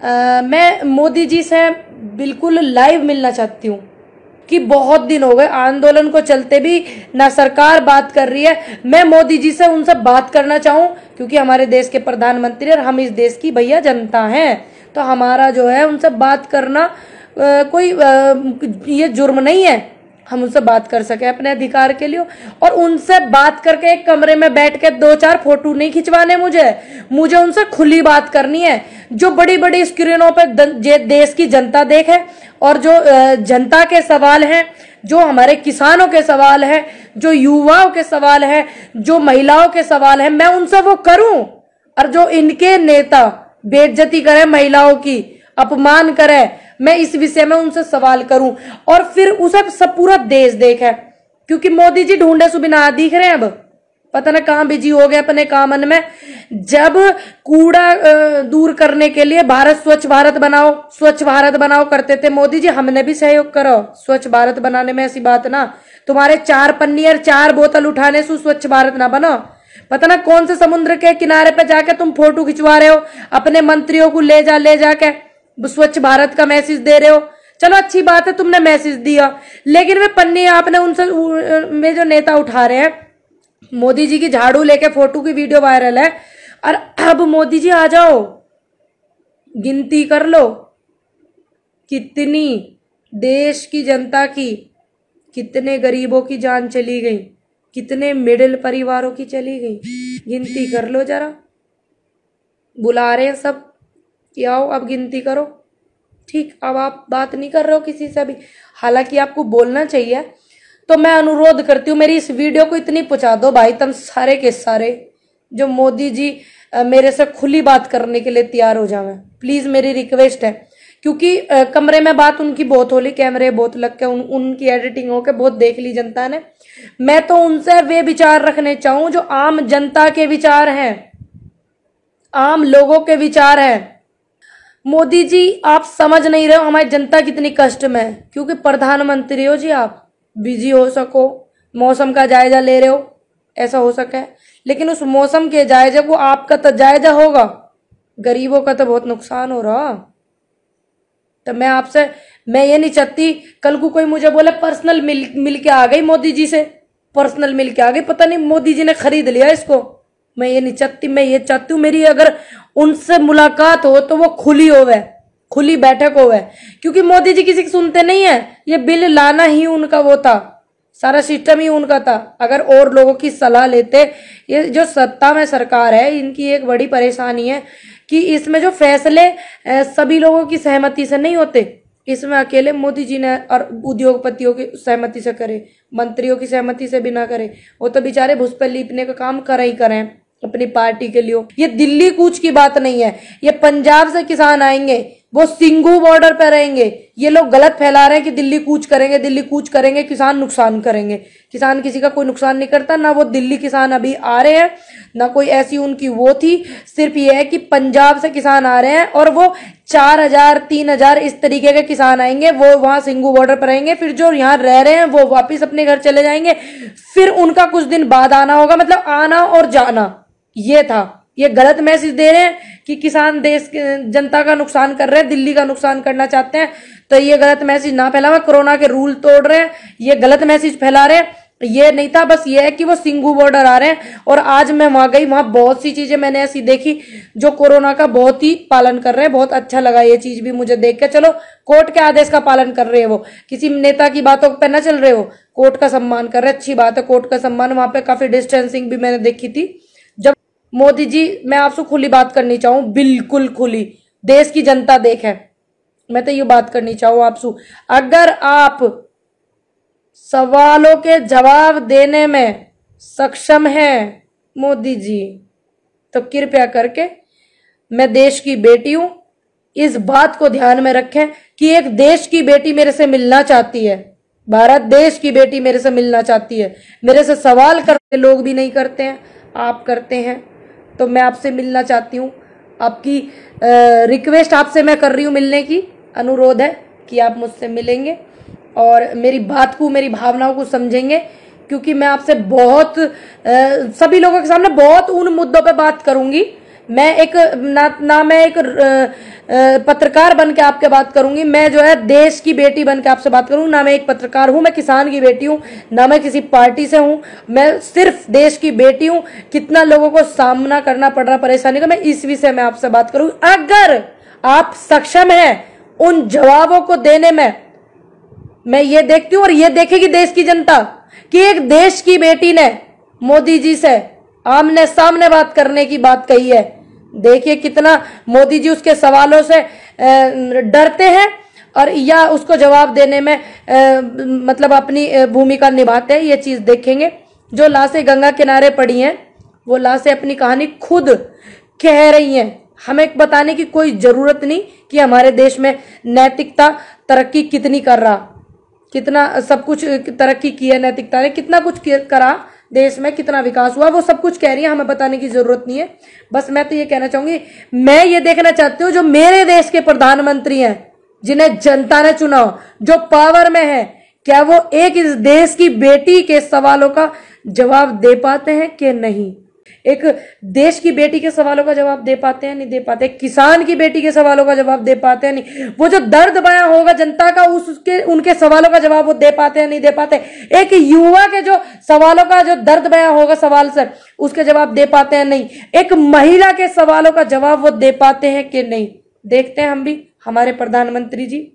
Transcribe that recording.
मैं मोदी जी से बिल्कुल लाइव मिलना चाहती हूँ कि बहुत दिन हो गए आंदोलन को चलते भी ना सरकार बात कर रही है। मैं मोदी जी से उनसे बात करना चाहूँ क्योंकि हमारे देश के प्रधानमंत्री और हम इस देश की भैया जनता हैं, तो हमारा जो है उनसे बात करना कोई ये जुर्म नहीं है। हम उनसे बात कर सके अपने अधिकार के लिए, और उनसे बात करके एक कमरे में बैठ के 2-4 फोटो नहीं खिंचवाने मुझे उनसे खुली बात करनी है। जो बड़ी बड़ी स्क्रीनों पे देश की जनता देखे और जो जनता के सवाल हैं, जो हमारे किसानों के सवाल हैं, जो युवाओं के सवाल हैं, जो महिलाओं के सवाल हैं, मैं उनसे वो करूं। और जो इनके नेता बेइज्जती करे, महिलाओं की अपमान करे, मैं इस विषय में उनसे सवाल करूं और फिर उसे सब पूरा देश देखे। क्योंकि मोदी जी ढूंढे सुबिना दिख रहे हैं, अब पता ना कहां बिजी हो गए अपने कामन में। जब कूड़ा दूर करने के लिए भारत स्वच्छ भारत बनाओ करते थे मोदी जी, हमने भी सहयोग करो स्वच्छ भारत बनाने में। ऐसी बात ना, तुम्हारे 4 पन्नी और 4 बोतल उठाने से स्वच्छ भारत ना बनो। पता ना कौन से समुद्र के किनारे पे जाके तुम फोटो खिंचवा रहे हो, अपने मंत्रियों को ले जाके स्वच्छ भारत का मैसेज दे रहे हो। चलो अच्छी बात है, तुमने मैसेज दिया, लेकिन वे पन्नी आपने उनसे में जो नेता उठा रहे हैं, मोदी जी की झाड़ू लेके फोटो की वीडियो वायरल है। और अब मोदी जी आ जाओ, गिनती कर लो कितनी देश की जनता की, कितने गरीबों की जान चली गई, कितने मिडिल परिवारों की चली गई, गिनती कर लो जरा। बुला रहे हैं सब कि आओ अब गिनती करो। ठीक, अब आप बात नहीं कर रहे हो किसी से भी, हालांकि आपको बोलना चाहिए। तो मैं अनुरोध करती हूँ, मेरी इस वीडियो को इतनी पहुंचा दो भाई, तुम सारे के सारे जो मोदी जी मेरे से खुली बात करने के लिए तैयार हो जावे, प्लीज मेरी रिक्वेस्ट है। क्योंकि कमरे में बात उनकी बहुत होली, कैमरे बहुत लग के उनकी एडिटिंग होके बहुत देख ली जनता ने। मैं तो उनसे वे विचार रखने चाहूं जो आम जनता के विचार हैं, आम लोगों के विचार हैं। मोदी जी आप समझ नहीं रहे हो हमारी जनता कितनी कष्ट में है। क्योंकि प्रधानमंत्री हो जी, आप बिजी हो सको, मौसम का जायजा ले रहे हो, ऐसा हो सके, लेकिन उस मौसम के जायजे को आपका तो जायजा होगा, गरीबों का तो बहुत नुकसान हो रहा। तो मैं ये नहीं चाहती कल को कोई मुझे बोले पर्सनल मिल के आ गई मोदी जी से, पर्सनल मिल के आ गई, पता नहीं मोदी जी ने खरीद लिया इसको। मैं ये नहीं चाहती, मैं ये चाहती हूँ मेरी अगर उनसे मुलाकात हो तो वो खुली होवे, खुली बैठक होवे। क्योंकि मोदी जी किसी की सुनते नहीं है, ये बिल लाना ही उनका वो था, सारा सिस्टम ही उनका था। अगर और लोगों की सलाह लेते, ये जो सत्ता में सरकार है इनकी एक बड़ी परेशानी है कि इसमें जो फैसले सभी लोगों की सहमति से नहीं होते, इसमें अकेले मोदी जी ने और उद्योगपतियों की सहमति से करे, मंत्रियों की सहमति से भी ना करे। वो तो बेचारे भुस पर लीपने का काम करें अपनी पार्टी के लिए। ये दिल्ली कूच की बात नहीं है, ये पंजाब से किसान आएंगे, वो सिंघू बॉर्डर पे रहेंगे। ये लोग गलत फैला रहे हैं कि दिल्ली कूच करेंगे, किसान नुकसान करेंगे। किसान किसी का कोई नुकसान नहीं करता, ना वो दिल्ली किसान अभी आ रहे हैं, ना कोई ऐसी उनकी वो थी। सिर्फ ये है कि पंजाब से किसान आ रहे हैं और वो 4000 3000 इस तरीके के किसान आएंगे, वो वहां सिंघू बॉर्डर पर रहेंगे। फिर जो यहाँ रह रहे हैं वो वापिस अपने घर चले जाएंगे, फिर उनका कुछ दिन बाद आना होगा, मतलब आना और जाना। ये था, ये गलत मैसेज दे रहे हैं कि किसान देश जनता का नुकसान कर रहे हैं, दिल्ली का नुकसान करना चाहते हैं। तो ये गलत मैसेज ना फैलावे, कोरोना के रूल तोड़ रहे हैं, ये गलत मैसेज फैला रहे हैं। ये नहीं था, बस ये है कि वो सिंघू बॉर्डर आ रहे हैं। और आज मैं वहां गई, वहां बहुत सी चीजें मैंने ऐसी देखी जो कोरोना का बहुत ही पालन कर रहे हैं। बहुत अच्छा लगा ये चीज भी मुझे देख के। चलो कोर्ट के आदेश का पालन कर रहे हैं, वो किसी नेता की बातों पर न चल रहे हो, कोर्ट का सम्मान कर रहे हैं, अच्छी बात है, कोर्ट का सम्मान। वहां पे काफी डिस्टेंसिंग भी मैंने देखी थी। जब मोदी जी, मैं आपसे खुली बात करनी चाहूँ, बिल्कुल खुली, देश की जनता देखे, मैं तो ये बात करनी चाहूँ आपसे, अगर आप सवालों के जवाब देने में सक्षम हैं मोदी जी, तो कृपया करके, मैं देश की बेटी हूं, इस बात को ध्यान में रखें कि एक देश की बेटी मेरे से मिलना चाहती है, भारत देश की बेटी मेरे से मिलना चाहती है। मेरे से सवाल करते लोग भी नहीं करते हैं, आप करते हैं, तो मैं आपसे मिलना चाहती हूँ। आपकी रिक्वेस्ट आपसे मैं कर रही हूँ, मिलने की अनुरोध है कि आप मुझसे मिलेंगे और मेरी बात को, मेरी भावनाओं को समझेंगे। क्योंकि मैं आपसे बहुत सभी लोगों के सामने बहुत उन मुद्दों पे बात करूंगी मैं एक ना मैं एक पत्रकार बन के आपके बात करूंगी, मैं जो है देश की बेटी बन के आपसे बात करूंगी। ना मैं एक पत्रकार हूं, मैं किसान की बेटी हूं, ना मैं किसी पार्टी से हूं, मैं सिर्फ देश की बेटी हूं। कितना लोगों को सामना करना पड़ रहा परेशानी का, मैं इस विषय में आपसे बात करूंगी। अगर आप सक्षम हैं उन जवाबों को देने में, मैं ये देखती हूं और ये देखेगी देश की जनता कि एक देश की बेटी ने मोदी जी से आमने सामने बात करने की बात कही है। देखिए कितना मोदी जी उसके सवालों से डरते हैं और या उसको जवाब देने में मतलब अपनी भूमिका निभाते हैं, ये चीज देखेंगे। जो लाशें गंगा किनारे पड़ी हैं, वो लाशें अपनी कहानी खुद कह रही हैं। हमें बताने की कोई जरूरत नहीं कि हमारे देश में नैतिकता तरक्की कितनी कर रहा, कितना सब कुछ तरक्की की है, नैतिकता ने कितना कुछ करा, देश में कितना विकास हुआ, वो सब कुछ कह रही है, हमें बताने की जरूरत नहीं है। बस मैं तो ये कहना चाहूंगी, मैं ये देखना चाहती हूँ जो मेरे देश के प्रधानमंत्री हैं, जिन्हें जनता ने चुना, जो पावर में है, क्या वो एक इस देश की बेटी के सवालों का जवाब दे पाते हैं कि नहीं? एक देश की बेटी के सवालों का जवाब दे पाते हैं, नहीं दे पाते। किसान की बेटी के सवालों का जवाब दे पाते हैं, नहीं। वो जो दर्द बयां होगा जनता का, उसके उनके सवालों का जवाब वो दे पाते हैं, नहीं दे पाते। एक युवा के जो सवालों का जो दर्द बयां होगा सवाल से, उसके जवाब दे पाते हैं, नहीं। एक महिला के सवालों का जवाब वो दे पाते हैं कि नहीं? देखते हैं हम भी हमारे प्रधानमंत्री जी